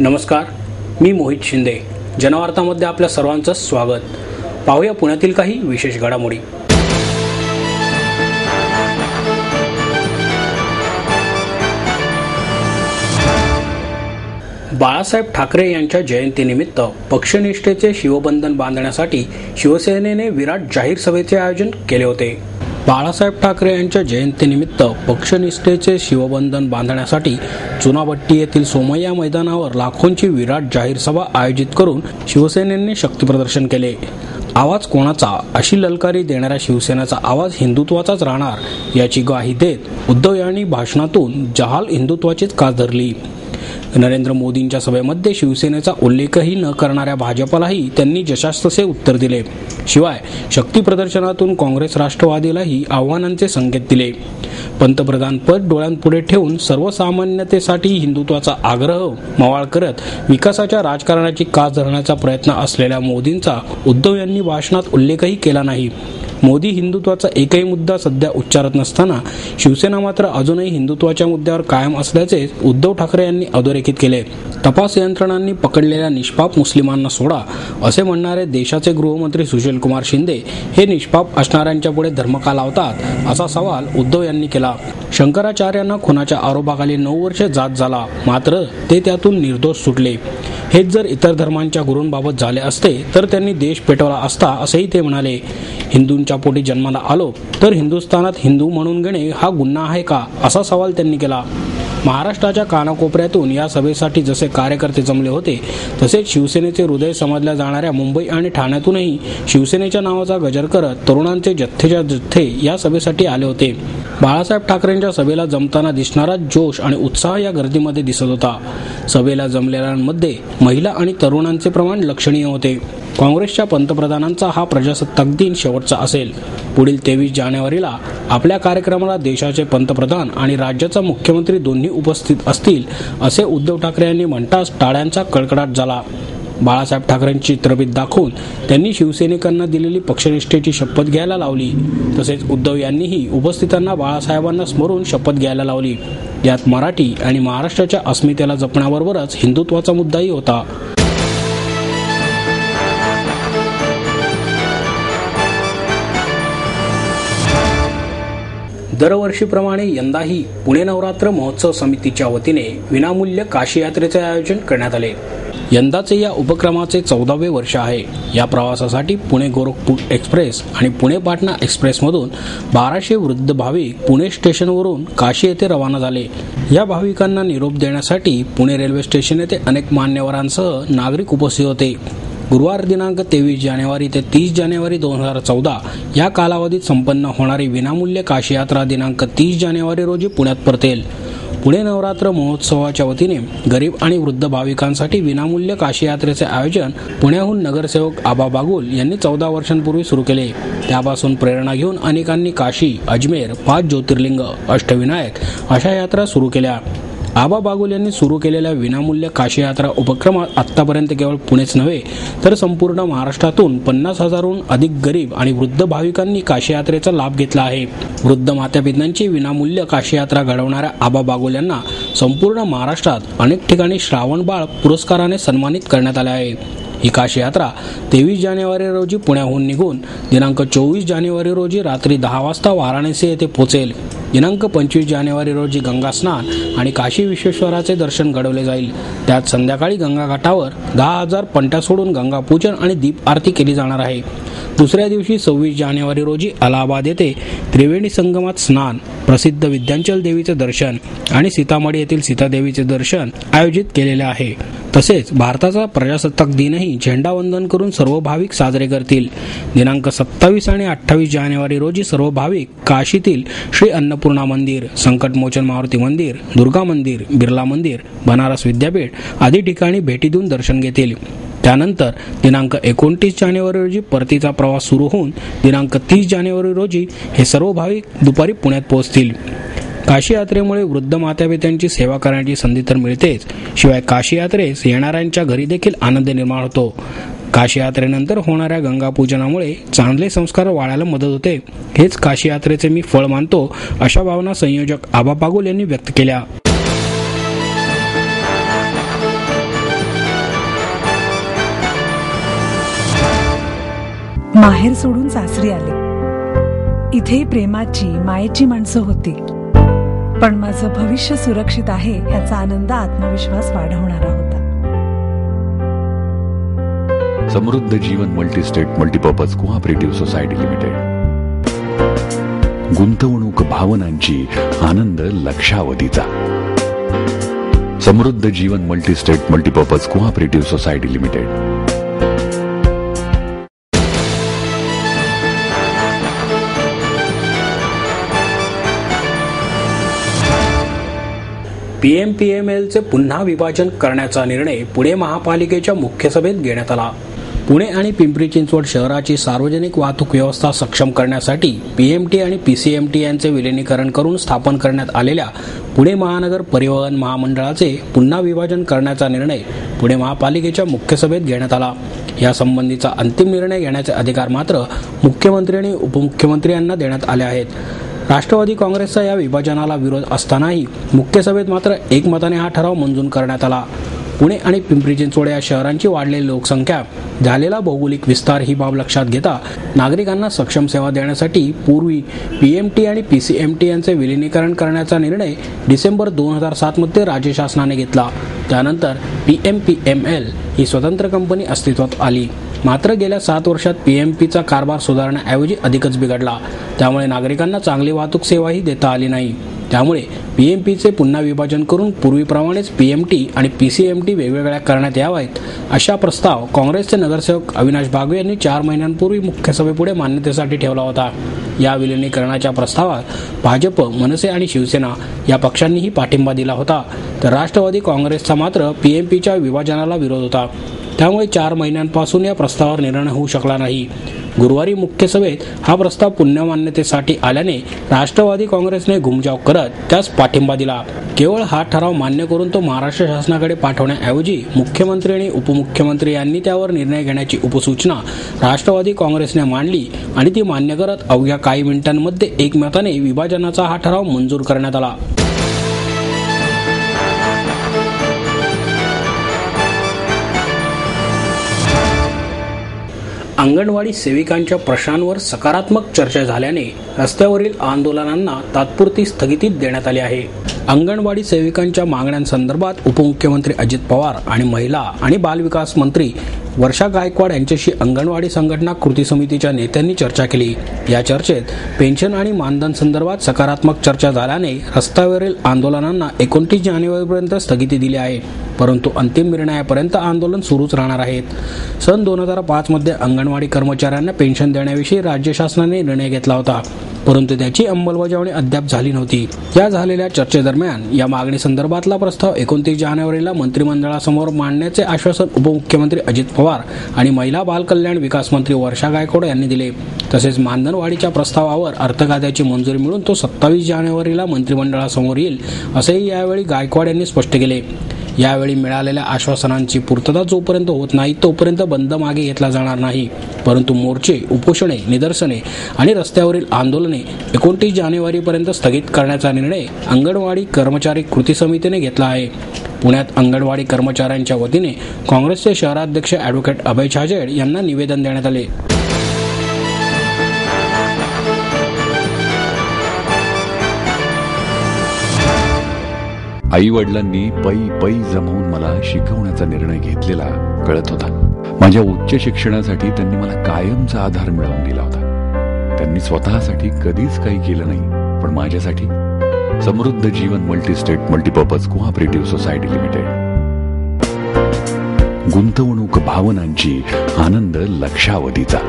नमस्कार, मी मोहित शिंदे. जनवार्तामध्ये आपल्या सर्वांचं स्वागत. पाहूया पुण्यातील काही विशेष घडामोडी. बाळासाहेब ठाकरे यांच्या जयंतीनिमित्त पक्षनिष्ठेचे शिवबंधन बांधण्यासाठी शिवसेनेने विराट जाहीर सभेचे आयोजन केले होते. बाळासाहेब ठाकरे यांच्या जयंतीनिमित्त पक्षनिष्ठेचे शिवबंधन बांधण्यासाठी चुनाभट्टी येथील सोमय्या मैदानावर लाखोंची विराट जाहीर सभा आयोजित करून शिवसेनेने शक्तीप्रदर्शन केले. आवाज कोणाचा अशी ललकारी देणाऱ्या शिवसेनेचा आवाज हिंदुत्वाचाच राहणार याची ग्वाही देत उद्धव यांनी भाषणातून जहाल हिंदुत्वाचीच कास धरली. नरेंद्र मोदींच्या सभेमध्ये शिवसेनेचा उल्लेखही न करणाऱ्या भाजपलाही त्यांनी जशास तसे उत्तर दिले. शिवाय शक्ती प्रदर्शनातून काँग्रेस राष्ट्रवादीलाही आव्हानांचे संकेत दिले. पंतप्रधानपद डोळ्यांपुढे ठेवून सर्वसामान्यतेसाठी हिंदुत्वाचा आग्रह मवाळ करत विकासाच्या राजकारणाची कास धरण्याचा प्रयत्न असलेल्या मोदींचा उद्धव यांनी भाषणात उल्लेखही केला नाही. मोदी हिंदुत्वाचा एकही मुद्दा सध्या उच्चारत नसताना शिवसेना मात्र अजूनही हिंदुत्वाच्या मुद्द्यावर कायम असल्याचे उद्धव ठाकरे यांनी अधोरेखित केले. तपास यंत्रणांनी पकडलेल्या निष्पाप मुस्लिमांना सोडा असे म्हणणारे देशाचे गृहमंत्री सुशीलकुमार शिंदे हे निष्पाप असणाऱ्यांच्या पुढे धर्म का लावतात असा सवाल उद्धव यांनी केला. शंकराचार्यांना खुनाच्या आरोपाखाली 9 वर्षे जात झाला, मात्र ते त्यातून निर्दोष सुटले. हेच जर इतर धर्मांच्या गुरूंबाबत झाले असते तर त्यांनी देश पेटवला असता असेही ते म्हणाले. हिंदूंच्या पोटी जन्माला आलो तर हिंदुस्थानात हिंदू म्हणून घेणे हा गुन्हा आहे का असा सवाल त्यांनी केला. महाराष्ट्राच्या कानाकोपऱ्यातून या सभेसाठी जसे कार्यकर्ते जमले होते तसेच शिवसेनेचे हृदय समजल्या जाणाऱ्या मुंबई आणि ठाण्यातूनही शिवसेनेच्या नावाचा गजर करत तरुणांचे जथ्थेच्या जथ्थे या सभेसाठी आले होते. बाळासाहेब ठाकरेंच्या सभेला जमताना दिसणारा जोश आणि उत्साह या गर्दीमध्ये दिसत होता. सभेला जमलेल्यांमध्ये महिला आणि तरुणांचे प्रमाण लक्षणीय होते. काँग्रेसच्या पंतप्रधानांचा हा प्रजासत्ताक दिन शेवटचा असेल. पुढील 23 जानेवारीला आपल्या कार्यक्रमाला देशाचे पंतप्रधान आणि राज्याचा मुख्यमंत्री दोन्ही उपस्थित असतील असे उद्धव ठाकरे यांनी म्हणताच टाळ्यांचा कडकडाट झाला. बाळासाहेब ठाकरेंची चित्रफित दाखवून त्यांनी शिवसैनिकांना दिलेली पक्षनिष्ठेची शपथ घ्यायला लावली. तसेच उद्धव यांनीही उपस्थितांना बाळासाहेबांना स्मरून शपथ घ्यायला लावली. यात मराठी आणि महाराष्ट्राच्या अस्मितेला जपण्याबरोबरच हिंदुत्वाचा मुद्दाही होता. दरवर्षीप्रमाणे यंदाही पुणे नवरात्र महोत्सव समितीच्या वतीने विनामूल्य काशी यात्रेचे आयोजन करण्यात आले. यंदाचे या उपक्रमाचे 14वे वर्ष आहे. या प्रवासासाठी पुणे गोरखपूर एक्सप्रेस आणि पुणे पाटणा एक्सप्रेसमधून 1200 वृद्ध भाविक पुणे स्टेशनवरून काशी येथे रवाना झाले. या भाविकांना निरोप देण्यासाठी पुणे रेल्वे स्टेशन येथे अनेक मान्यवरांसह नागरिक उपस्थित होते. गुरुवार दिनांक 23 जानेवारी ते 30 जानेवारी 2014 या कालावधीत संपन्न होणारी विनामूल्य काशी यात्रा दिनांक 30 जानेवारी रोजी पुण्यात परतेल. पुणे नवरात्र महोत्सवाच्या वतीने गरीब आणि वृद्ध भाविकांसाठी विनामूल्य काशी यात्रेचे आयोजन पुण्याहून नगरसेवक आबा बागुल यांनी 14 वर्षांपूर्वी सुरू केले. त्यापासून प्रेरणा घेऊन अनेकांनी काशी, अजमेर, 5 ज्योतिर्लिंग, अष्टविनायक अशा यात्रा सुरू केल्या. आबा बागुल यांनी सुरू केलेल्या विनामूल्य काशी यात्रा उपक्रमात आतापर्यंत केवळ पुणेच नव्हे तर संपूर्ण महाराष्ट्रातून 50,000हून अधिक गरीब आणि वृद्ध भाविकांनी काशी यात्रेचा लाभ घेतला आहे. वृद्ध मातापित्यांची विनामूल्य काशी यात्रा घडवणाऱ्या आबा बागुल यांना संपूर्ण महाराष्ट्रात अनेक ठिकाणी श्रावणबाळ पुरस्काराने सन्मानित करण्यात आले आहे. ही काशी यात्रा 23 जानेवारी रोजी पुण्याहून निघून दिनांक 24 जानेवारी रोजी रात्री 10 वाजता वाराणसी येथे पोहोचेल. दिनांक 25 जानेवारी रोजी गंगा स्नान आणि काशी विश्वेश्वराचे दर्शन घडवले जाईल. त्यात संध्याकाळी गंगा घाटावर 10,000 पंट्या सोडून गंगा पूजन आणि दीप आरती केली जाणार आहे. दुसऱ्या दिवशी 26 जानेवारी रोजी अलाहाबाद येथे त्रिवेणी संगमात स्नान, प्रसिद्ध विद्यांचल देवीचे दर्शन आणि सीतामढी येथील सीतादेवीचे दर्शन आयोजित केलेले आहे. तसेच भारताचा प्रजासत्ताक दिनही झेंडावंदन करून सर्व भाविक साजरे करतील. दिनांक 27 आणि 28 जानेवारी रोजी सर्व भाविक काशीतील श्री अन्नपूर्णा मंदिर, संकटमोचन मारुती मंदिर, दुर्गा मंदिर, बिर्ला मंदिर, बनारस विद्यापीठ आदी ठिकाणी भेटी देऊन दर्शन घेतील. त्यानंतर दिनांक 29 जानेवारी रोजी परतीचा प्रवास सुरू होऊन दिनांक 30 जानेवारी रोजी हे सर्व भाविक दुपारी पुण्यात पोहोचतील. काशी यात्रेमुळे वृद्ध मातापित्यांची सेवा करण्याची संधी तर मिळतेच, शिवाय काशी यात्रेस येणाऱ्यांच्या घरी देखील आनंद निर्माण होतो. काशी यात्रेनंतर होणाऱ्या गंगापूजनामुळे चांगले संस्कार वाढायला मदत होते. हेच काशी यात्रेचे मी फळ मानतो अशा भावना संयोजक आबा बागुल यांनी व्यक्त केल्या. माहेर सोडून सासरी आले. इथे प्रेमाची मायेची माणसं होती, पण माझं भविष्य सुरक्षित आहे याचा आनंद, आत्मविश्वास वाढवणारा होता. Samruddha Jeevan multistate multipurpose cooperative society limited. गुंतवणूक भावनांची, आनंद लक्षावधीचा. Samruddha Jeevan multistate multipurpose cooperative society limited. PMPMLचे पुन्हा विभाजन करण्याचा निर्णय पुणे महापालिकेच्या मुख्य सभेत घेण्यात आला. पुणे आणि पिंपरी चिंचवड शहराची सार्वजनिक वाहतूक व्यवस्था सक्षम करण्यासाठी PMT आणि PCMT यांचे विलिनीकरण करून स्थापन करण्यात आलेल्या पुणे महानगर परिवहन महामंडळाचे पुन्हा विभाजन करण्याचा निर्णय पुणे महापालिकेच्या मुख्य सभेत घेण्यात आला. यासंबंधीचा अंतिम निर्णय घेण्याचे अधिकार मात्र मुख्यमंत्री आणि उपमुख्यमंत्री यांना देण्यात आले आहेत. राष्ट्रवादी काँग्रेसचा या विभाजनाला विरोध असतानाही मुख्य सभेत मात्र एकमताने हा ठराव मंजूर करण्यात आला. पुणे आणि पिंपरी चिंचवड या शहरांची वाढलेली लोकसंख्या, झालेला भौगोलिक विस्तार ही बाब लक्षात घेता नागरिकांना सक्षम सेवा देण्यासाठी पूर्वी PMT आणि PCMT यांचे विलिनीकरण करण्याचा निर्णय डिसेंबर 2007 मध्ये राज्य शासनाने घेतला. त्यानंतर PMPML ही स्वतंत्र कंपनी अस्तित्वात आली. मात्र गेल्या 7 वर्षात PMPचा कारभार सुधारण्याऐवजी अधिकच बिघडला. त्यामुळे नागरिकांना चांगली वाहतूक सेवाही देता आली नाही. त्यामुळे PMPचे पुन्हा विभाजन करून पूर्वीप्रमाणेच PMT आणि PCMT वेगवेगळ्या करण्यात यावेत अशा प्रस्ताव काँग्रेसचे नगरसेवक अविनाश बागवे यांनी 4 महिन्यांपूर्वी मुख्य सभेपुढे मान्यतेसाठी ठेवला होता. या विलिनीकरणाच्या प्रस्तावात भाजप, मनसे आणि शिवसेना या पक्षांनीही पाठिंबा दिला होता, तर राष्ट्रवादी काँग्रेसचा मात्र PMPच्या विभाजनाला विरोध होता. त्यामुळे 4 महिन्यांपासून या प्रस्तावावर निर्णय होऊ शकला नाही. गुरुवारी मुख्य सभेत हा प्रस्ताव पुन्हा मान्यतेसाठी आल्याने राष्ट्रवादी काँग्रेसने घुमजाव करत त्यास पाठिंबा दिला. केवळ हा ठराव मान्य करून तो महाराष्ट्र शासनाकडे पाठवण्याऐवजी मुख्यमंत्री आणि उपमुख्यमंत्री यांनी त्यावर निर्णय घेण्याची उपसूचना राष्ट्रवादी काँग्रेसने मांडली आणि ती मान्य करत अवघ्या काही मिनिटांमध्ये एकमताने विभाजनाचा हा ठराव मंजूर करण्यात आला. अंगणवाडी सेविकांच्या प्रश्नांवर सकारात्मक चर्चा झाल्याने रस्त्यावरील आंदोलनांना तात्पुरती स्थगिती देण्यात आली आहे. अंगणवाडी सेविकांच्या मागण्यांसंदर्भात उपमुख्यमंत्री अजित पवार आणि महिला आणि बालविकास मंत्री वर्षा गायकवाड यांच्याशी अंगणवाडी संघटना कृती समितीच्या नेत्यांनी चर्चा केली. या चर्चेत पेन्शन आणि मानधन संदर्भात सकारात्मक चर्चा झाल्याने रस्त्यावरील आंदोलनांना 29 जानेवारीपर्यंत स्थगिती दिली आहे. परंतु अंतिम निर्णयापर्यंत आंदोलन सुरूच राहणार आहेत. सन 2005 मध्ये अंगणवाडी कर्मचाऱ्यांना पेन्शन देण्याविषयी राज्य शासनाने निर्णय घेतला होता, परंतु त्याची अंमलबजावणी अद्याप झाली नव्हती. या झालेल्या चर्चेदरम्यान या मागणी संदर्भातला प्रस्ताव 29 जानेवारीला मंत्रिमंडळासमोर मांडण्याचे आश्वासन उपमुख्यमंत्री अजित पवार आणि महिला बाल कल्याण विकास मंत्री वर्षा गायकवाड यांनी दिले. तसेच मानधन वाढीच्या प्रस्तावावर अर्थखात्याची मंजुरी मिळून तो 27 जानेवारीला मंत्रिमंडळासमोर येईल असेही यावेळी गायकवाड यांनी स्पष्ट केले. यावेळी मिळालेल्या आश्वासनांची पूर्तता जोपर्यंत होत नाही तोपर्यंत बंद मागे घेतला जाणार नाही, परंतु मोर्चे, उपोषणे, निदर्शने आणि रस्त्यावरील आंदोलने 29 जानेवारीपर्यंत स्थगित करण्याचा निर्णय अंगणवाडी कर्मचारी कृती समितीने घेतला आहे. पुण्यात अंगणवाडी कर्मचाऱ्यांच्या वतीने काँग्रेसचे शहराध्यक्ष ॲडव्होकेट अभय छाजेड यांना निवेदन देण्यात आले. आई वडिलांनी पै जमवून मला शिकवण्याचा निर्णय घेतलेला कळत होता. माझ्या उच्च शिक्षणासाठी त्यांनी मला कायमचा आधार मिळवून दिला होता. त्यांनी स्वतःसाठी कधीच काही केलं नाही, पण माझ्यासाठी Samruddha Jeevan multistate multipurpose cooperative society limited. गुंतवणूक भावनांची, आनंद लक्षावधीचा.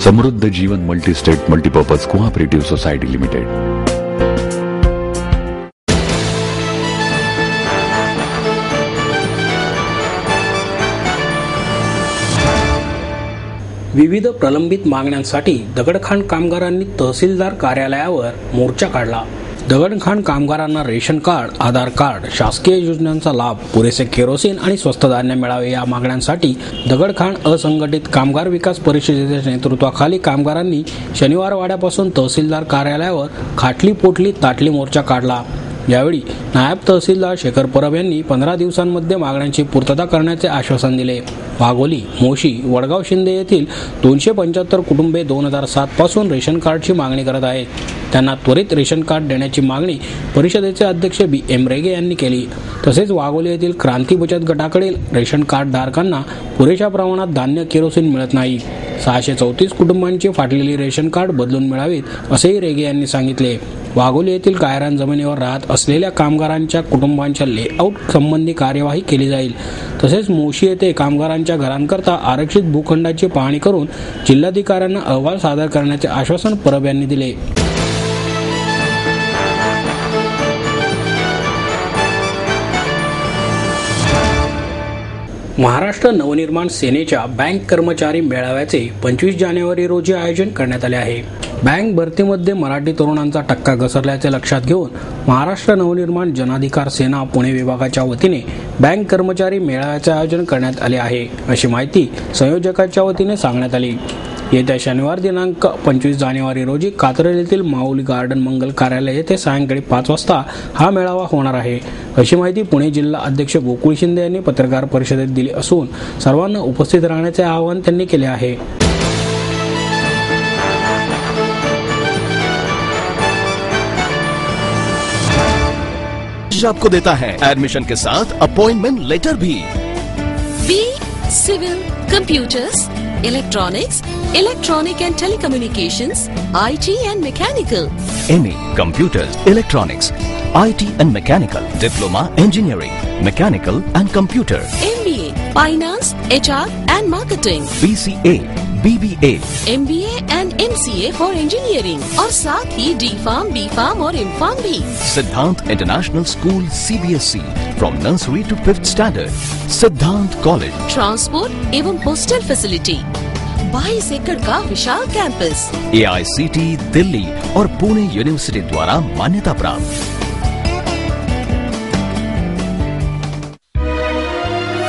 Samruddha Jeevan multistate multipurpose cooperative society limited. विविध प्रलंबित मागण्यांसाठी दगडखाण कामगारांनी तहसीलदार कार्यालयावर मोर्चा काढला. दगडखाण कामगारांना रेशन कार्ड, आधार कार्ड, शासकीय योजनांचा लाभ, पुरेसे केरोसिन आणि स्वस्त धान्य मिळावे या मागण्यांसाठी दगडखाण असंघटित कामगार विकास परिषदेच्या नेतृत्वाखाली कामगारांनी शनिवार वाड्यापासून तहसीलदार कार्यालयावर खाटली पोटली ताटली मोर्चा काढला. यावेळी नायब तहसीलदार शेखर परब यांनी 15 दिवसांमध्ये मागण्यांची पूर्तता करण्याचे आश्वासन दिले. वाघोली, मोशी, वडगाव शिंदे येथील 275 कुटुंबे 2007 पासून रेशन कार्डची मागणी करत आहेत. त्यांना त्वरित रेशन कार्ड देण्याची मागणी परिषदेचे अध्यक्ष BM रेगे यांनी केली. तसेच वाघोली येथील क्रांती बचत गटाकडील रेशन कार्ड धारकांना पुरेशा प्रमाणात धान्य, केरोसिन मिळत नाही. 634 कुटुंबांची फाटलेली रेशन कार्ड बदलून मिळावीत असेही रेगे यांनी सांगितले. वाघोली येथील गायरान जमिनीवर राहत असलेल्या कामगारांच्या कुटुंबांच्या लेआउट संबंधी कार्यवाही केली जाईल. तसेच मोशी येथे कामगारांच्या घरांकरता आरक्षित भूखंडाची पाहणी करून जिल्हाधिकाऱ्यांना अहवाल सादर करण्याचे आश्वासन परब यांनी दिले. महाराष्ट्र नवनिर्माण सेनेच्या बँक कर्मचारी मेळाव्याचे 25 जानेवारी रोजी आयोजन करण्यात आले आहे. बँक भरतीमध्ये मराठी तरुणांचा टक्का घसरल्याचे लक्षात घेऊन महाराष्ट्र नवनिर्माण जनाधिकार सेना पुणे विभागाच्या वतीने बँक कर्मचारी मेळाव्याचे आयोजन करण्यात आले आहे, अशी माहिती संयोजकांच्या वतीने सांगण्यात आली. येत्या शनिवार दिनांक 25 जानेवारी रोजी कात्रज येथील माऊली गार्डन मंगल कार्यालय येथे सायंकाळी 5 वाजता हा मेळावा होणार आहे, अशी माहिती पुणे जिल्हा अध्यक्ष गोकुळ शिंदे यांनी पत्रकार परिषदेत दिली असून सर्वांना उपस्थित राहण्याचे आवाहन त्यांनी केले आहे. आपको देता है एडमिशन के साथ अपॉइंटमेंट लेटर भी. B civil, computers, electronics, electronic and telecommunications, IT and mechanical. MA Computers, Electronics, IT and Mechanical, Diploma Engineering, Mechanical and Computer. MBA Finance, HR and Marketing. BCA, BBA, MBA and MCA for Engineering. और साथ ही D.Pharm, B.Pharm और M.Pharm भी. Siddhant International School CBSE from nursery to 5th standard. Siddhant College. Transport एवं hostel facility. 22 एकड़ का विशाल campus. AICT Delhi और Pune university द्वारा मान्यता प्राप्त.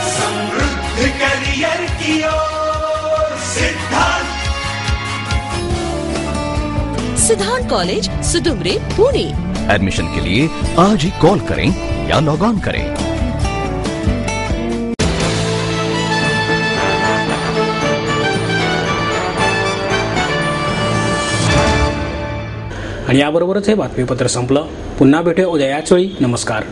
समृद्ध करियर की ओर सिद्धांत कॉलेज, सुदुमरे, पुणे. एडमिशन के लिए आज ही कॉल करें या लॉग ऑन करें. आणि याबरोबरच हे बातमीपत्र संपलं. पुन्हा भेटूया उद्या याच वेळी. नमस्कार.